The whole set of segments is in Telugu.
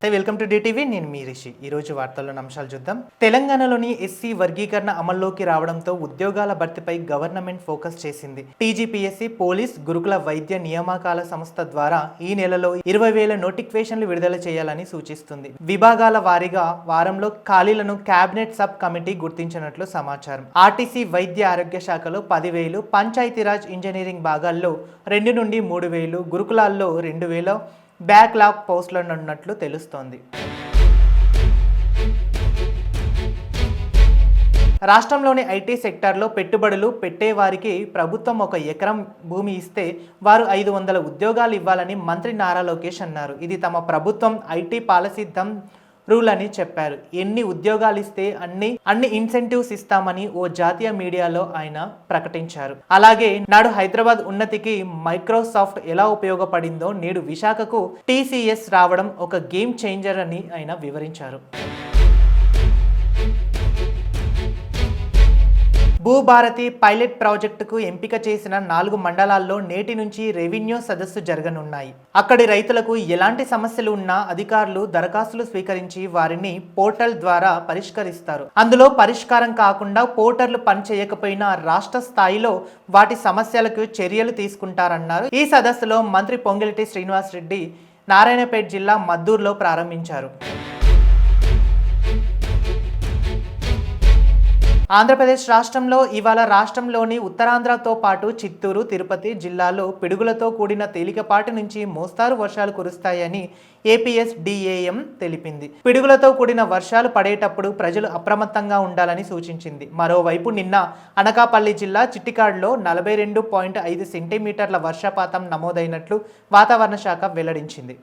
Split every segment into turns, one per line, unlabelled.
నమస్తే, వెల్కమ్ టు డిటీవీ. నేను మీ రిషి. ఈరోజు వార్తల్లోని అంశాలు చూద్దాం. తెలంగాణలోని ఎస్సీ వర్గీకరణ అమల్లోకి రావడంతో ఉద్యోగాల భర్తీపై గవర్నమెంట్ ఫోకస్ చేసింది. టీజీపీఎస్సీ, పోలీస్, గురుకుల వైద్య నియామకాల సంస్థ ద్వారా ఈ నెలలో 20,000 నోటిఫికేషన్లు విడుదల చేయాలని సూచిస్తుంది. విభాగాల వారీగా వారంలో ఖాళీలను కేబినెట్ సబ్ కమిటీ గుర్తించినట్లు సమాచారం. ఆర్టీసీ వైద్య ఆరోగ్య శాఖలో 10,000, పంచాయతీరాజ్ ఇంజనీరింగ్ భాగాల్లో 2 నుండి 3,000, గురుకులాల్లో 2,000 బ్యాక్లాగ్ పోస్టులను ఉన్నట్లు తెలుస్తోంది. రాష్ట్రంలోని ఐటీ సెక్టార్లో పెట్టుబడులు పెట్టేవారికి ప్రభుత్వం 1 ఎకరం భూమి ఇస్తే వారు 500 ఉద్యోగాలు ఇవ్వాలని మంత్రి నారా లోకేష్ అన్నారు. ఇది తమ ప్రభుత్వం ఐటీ పాలసీ రూల్ అని చెప్పారు. ఎన్ని ఉద్యోగాలు ఇస్తే అన్ని ఇన్సెంటివ్స్ ఇస్తామని ఓ జాతీయ మీడియాలో ఆయన ప్రకటించారు. అలాగే నాడు హైదరాబాద్ ఉన్నతికి మైక్రోసాఫ్ట్ ఎలా ఉపయోగపడిందో నేడు విశాఖకు టీసీఎస్ రావడం ఒక గేమ్ చేంజర్ అని ఆయన వివరించారు. భూభారతి పైలట్ ప్రాజెక్టుకు ఎంపిక చేసిన 4 మండలాల్లో నేటి నుంచి రెవెన్యూ సదస్సు జరగనున్నాయి. అక్కడి రైతులకు ఎలాంటి సమస్యలు ఉన్నా అధికారులు దరఖాస్తులు స్వీకరించి వారిని పోర్టల్ ద్వారా పరిష్కరిస్తారు. అందులో పరిష్కారం కాకుండా పోర్టర్లు పనిచేయకపోయినా రాష్ట్ర స్థాయిలో వాటి సమస్యలకు చర్యలు తీసుకుంటారన్నారు. ఈ సదస్సులో మంత్రి పొంగిరెడ్డి శ్రీనివాస్ రెడ్డి నారాయణపేట జిల్లా మద్దూరులో ప్రారంభించారు. ఆంధ్రప్రదేశ్ రాష్ట్రంలో ఇవాళ రాష్ట్రంలోని ఉత్తరాంధ్రతో పాటు చిత్తూరు, తిరుపతి జిల్లాలో పిడుగులతో కూడిన తేలికపాటి నుంచి మోస్తారు వర్షాలు కురుస్తాయని ఏపీఎస్డీఏఎం తెలిపింది. పిడుగులతో కూడిన వర్షాలు పడేటప్పుడు ప్రజలు అప్రమత్తంగా ఉండాలని సూచించింది. మరోవైపు నిన్న అనకాపల్లి జిల్లా చిట్టికాడులో 42.5 సెంటీమీటర్ల వర్షపాతం నమోదైనట్లు వాతావరణ శాఖ వెల్లడించింది.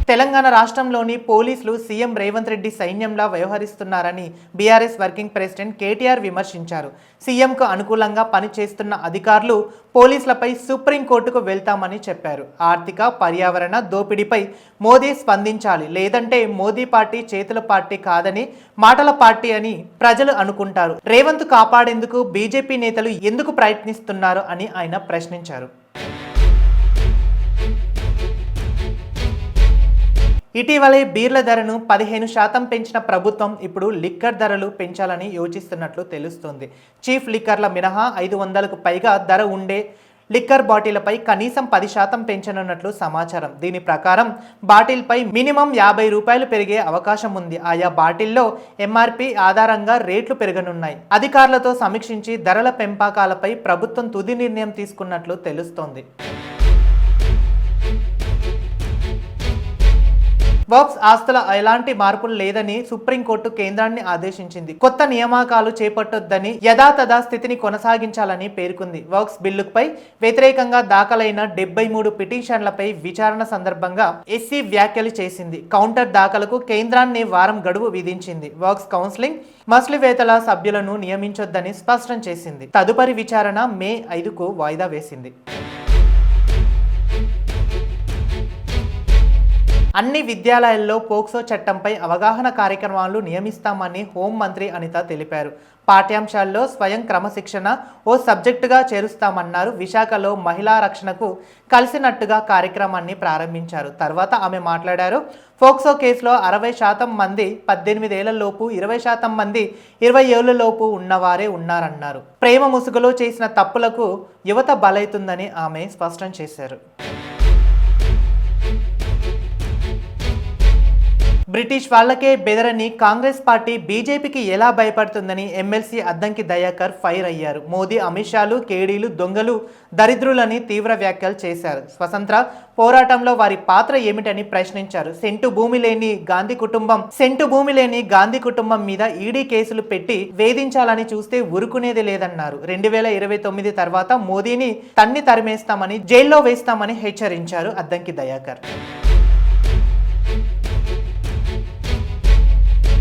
తెలంగాణ రాష్ట్రంలోని పోలీసులు సీఎం రేవంత్ రెడ్డి సైన్యంలా వ్యవహరిస్తున్నారని బీఆర్ఎస్ వర్కింగ్ ప్రెసిడెంట్ కేటీఆర్ విమర్శించారు. సీఎంకు అనుకూలంగా పనిచేస్తున్న అధికారులు పోలీసులపై సుప్రీంకోర్టుకు వెళ్తామని చెప్పారు. ఆర్థిక, పర్యావరణ దోపిడీపై మోదీ స్పందించాలి, లేదంటే మోదీ పార్టీ చేతుల పార్టీ కాదని మాటల పార్టీ అని ప్రజలు అనుకుంటారు. రేవంత్ కాపాడేందుకు బీజేపీ నేతలు ఎందుకు ప్రయత్నిస్తున్నారు అని ఆయన ప్రశ్నించారు. ఇటీవలే బీర్ల ధరను 15% పెంచిన ప్రభుత్వం ఇప్పుడు లిక్కర్ ధరలు పెంచాలని యోచిస్తున్నట్లు తెలుస్తోంది. చీఫ్ లిక్కర్ల మినహా 500కు పైగా ధర ఉండే లిక్కర్ బాటిళ్లపై కనీసం 10% పెంచనున్నట్లు సమాచారం. దీని ప్రకారం బాటిల్పై మినిమం 50 రూపాయలు పెరిగే అవకాశం ఉంది. ఆయా బాటిల్లో ఎంఆర్పి ఆధారంగా రేట్లు పెరగనున్నాయి. అధికారులతో సమీక్షించి ధరల పెంపకాలపై ప్రభుత్వం తుది నిర్ణయం తీసుకున్నట్లు తెలుస్తోంది. వక్ఫ్ ఆస్తుల ఎలాంటి మార్పులు లేదని సుప్రీంకోర్టు కేంద్రాన్ని ఆదేశించింది. కొత్త నియామకాలు చేపట్టొద్దని, యథాతథ స్థితిని కొనసాగించాలని పేర్కొంది. వక్ఫ్ బిల్లుపై వ్యతిరేకంగా దాఖలైన 73 పిటిషన్లపై విచారణ సందర్భంగా ఎస్సీ వ్యాఖ్యలు చేసింది. కౌంటర్ దాఖలకు కేంద్రాన్ని వారం గడువు విధించింది. వక్ఫ్ కౌన్సిలింగ్ మస్లివేతల సభ్యులను నియమించొద్దని స్పష్టం చేసింది. తదుపరి విచారణ మే 5కు వాయిదా వేసింది. అన్ని విద్యాలయాల్లో పోక్సో చట్టంపై అవగాహన కార్యక్రమాలు నియమిస్తామని హోంమంత్రి అనిత తెలిపారు. పాఠ్యాంశాల్లో స్వయం క్రమశిక్షణ ఓ సబ్జెక్టుగా చేరుస్తామన్నారు. విశాఖలో మహిళా రక్షణకు కలిసినట్టుగా కార్యక్రమాన్ని ప్రారంభించారు. తర్వాత ఆమె మాట్లాడారు. పోక్సో కేసులో 60% మంది 18 ఏళ్లలోపు, 20% మంది 20 ఏళ్లలోపు ఉన్నవారే ఉన్నారన్నారు. ప్రేమ ముసుగులో చేసిన తప్పులకు యువత బలైతుందని ఆమె స్పష్టం చేశారు. బ్రిటిష్ వాళ్లకే బెదరని కాంగ్రెస్ పార్టీ బీజేపీకి ఎలా భయపడుతుందని ఎమ్మెల్సీ అద్దంకి దయాకర్ ఫైర్ అయ్యారు. మోదీ, అమిత్ షాలు కేడీలు, దొంగలు, దరిద్రులని తీవ్ర వ్యాఖ్యలు చేశారు. స్వతంత్ర పోరాటంలో వారి పాత్ర ఏమిటని ప్రశ్నించారు. సెంటు భూమి లేని గాంధీ కుటుంబం మీద ఈడీ కేసులు పెట్టి వేధించాలని చూస్తే ఊరుకునేది లేదన్నారు. 2029 తర్వాత మోదీని తరిమేస్తామని, జైల్లో వేస్తామని హెచ్చరించారు అద్దంకి దయాకర్.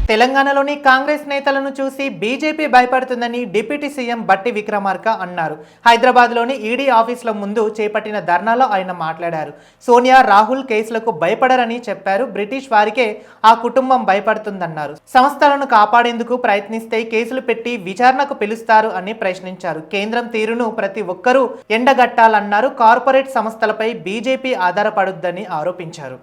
తెలంగాణలోని కాంగ్రెస్ నేతలను చూసి బీజేపీ భయపడుతుందని డిప్యూటీ సీఎం బట్టి విక్రమార్క అన్నారు. హైదరాబాద్లోని ఈడీ ఆఫీసుల ముందు చేపట్టిన ధర్నాలో ఆయన మాట్లాడారు. సోనియా, రాహుల్ కేసులకు భయపడరని చెప్పారు. బ్రిటిష్ వారికే ఆ కుటుంబం భయపడుతుందన్నారు. సంస్థలను కాపాడేందుకు ప్రయత్నిస్తే కేసులు పెట్టి విచారణకు పిలుస్తారు అని ప్రశ్నించారు. కేంద్రం తీరును ప్రతి ఒక్కరూ ఎండగట్టాలన్నారు. కార్పొరేట్ సంస్థలపై బీజేపీ ఆధారపడొద్దని ఆరోపించారు.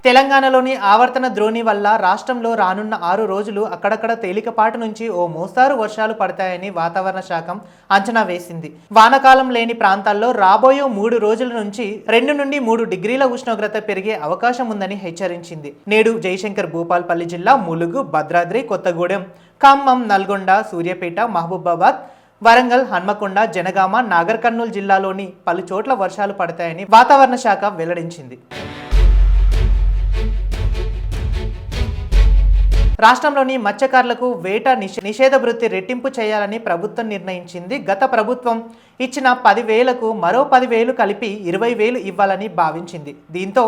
తెలంగాణలోని ఆవర్తన ద్రోణి వల్ల రాష్ట్రంలో రానున్న 6 రోజులు అక్కడక్కడ తేలికపాటి నుంచి ఓ మోస్తారు వర్షాలు పడతాయని వాతావరణ శాఖ అంచనా వేసింది. వానకాలం లేని ప్రాంతాల్లో రాబోయే 3 రోజుల నుంచి 2 నుండి 3 డిగ్రీల ఉష్ణోగ్రత పెరిగే అవకాశం ఉందని హెచ్చరించింది. నేడు జయశంకర్ భూపాల్పల్లి జిల్లా, ములుగు, భద్రాద్రి కొత్తగూడెం, ఖమ్మం, నల్గొండ, సూర్యాపేట, మహబూబాబాద్, వరంగల్, హన్మకొండ, జనగామ, నాగర్ కర్నూలు జిల్లాలోని పలు చోట్ల వర్షాలు పడతాయని వాతావరణ శాఖ వెల్లడించింది. రాష్ట్రంలోని మత్స్యకారులకు వేట నిషేధ వృత్తి రెట్టింపు చేయాలని ప్రభుత్వం నిర్ణయించింది. గత ప్రభుత్వం ఇచ్చిన 10,000కు మరో 10,000 కలిపి 20,000 ఇవ్వాలని భావించింది. దీంతో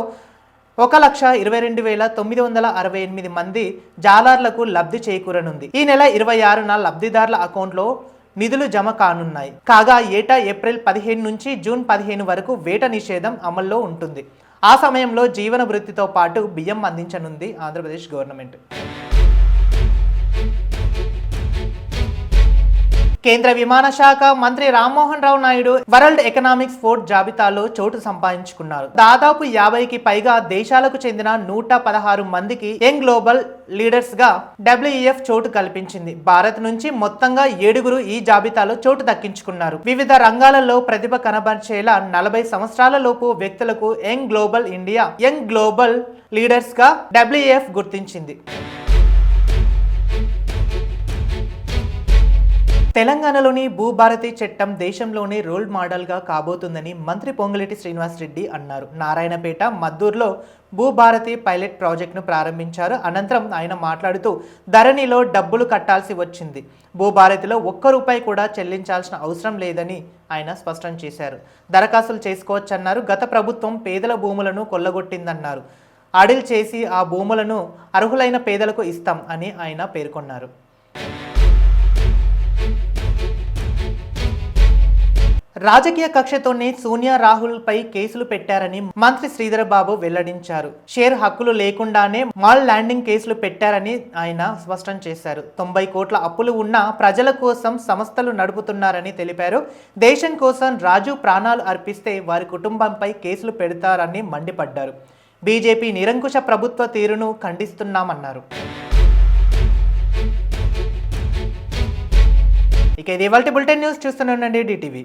1,22,968 మంది జాలార్లకు లబ్ధి చేకూరనుంది. ఈ నెల 26న లబ్ధిదారుల అకౌంట్లో నిధులు జమ కానున్నాయి. కాగా ఏటా ఏప్రిల్ 15 నుంచి జూన్ 15 వరకు వేట నిషేధం అమల్లో ఉంటుంది. ఆ సమయంలో జీవన వృత్తితో పాటు బియ్యం అందించనుంది ఆంధ్రప్రదేశ్ గవర్నమెంట్. కేంద్ర విమాన శాఖ మంత్రి Rammohan Rao Naidu world economics force జాబితాలో చోటు సంపాదించుకున్నారు. దాదాపు 50కి పైగా దేశాలకు చెందిన 116 మందికి యంగ్ గ్లోబల్ లీడర్స్ గా WEF చోటు కల్పించింది. భారత్ నుంచి మొత్తంగా 7గురు ఈ జాబితాలో చోటు దక్కించుకున్నారు. వివిధ రంగాలలో ప్రతిభ కనబర్చేలా 40 సంవత్సరాల లోపు వ్యక్తులకు young global India young global leaders గా WEF గుర్తించింది. తెలంగాణలోని భూభారతి చట్టం దేశంలోనే రోల్ మోడల్గా కాబోతుందని మంత్రి పొంగులేటి శ్రీనివాసరెడ్డి అన్నారు. నారాయణపేట, మద్దూరులో భూభారతి పైలట్ ప్రాజెక్టును ప్రారంభించారు. అనంతరం ఆయన మాట్లాడుతూ ధరణిలో డబ్బులు కట్టాల్సి వచ్చింది. భూభారతిలో ₹1 కూడా చెల్లించాల్సిన అవసరం లేదని ఆయన స్పష్టం చేశారు. దరఖాస్తులు చేసుకోవచ్చన్నారు. గత ప్రభుత్వం పేదల భూములను కొల్లగొట్టిందన్నారు. ఆడిల్ చేసి ఆ భూములను అర్హులైన పేదలకు ఇస్తాం అని ఆయన పేర్కొన్నారు. రాజకీయ కక్షతోనే సోనియా, రాహుల్ పై కేసులు పెట్టారని మంత్రి శ్రీధర్ బాబు వెల్లడించారు. షేర్ హక్కులు లేకుండానే మాల్ ల్యాండింగ్ కేసులు పెట్టారని ఆయన స్పష్టం చేశారు. 90 కోట్ల అప్పులు ఉన్న ప్రజల కోసం సంస్థలు నడుపుతున్నారని తెలిపారు. దేశం కోసం రాజు ప్రాణాలు అర్పిస్తే వారి కుటుంబంపై కేసులు పెడతారని మండిపడ్డారు. బీజేపీ నిరంకుశ ప్రభుత్వ తీరును ఖండిస్తున్నామన్నారు. ఇక ఇది ఇవాల్టి బులెటిన్ న్యూస్. చూస్తూనే ఉండండి DTV.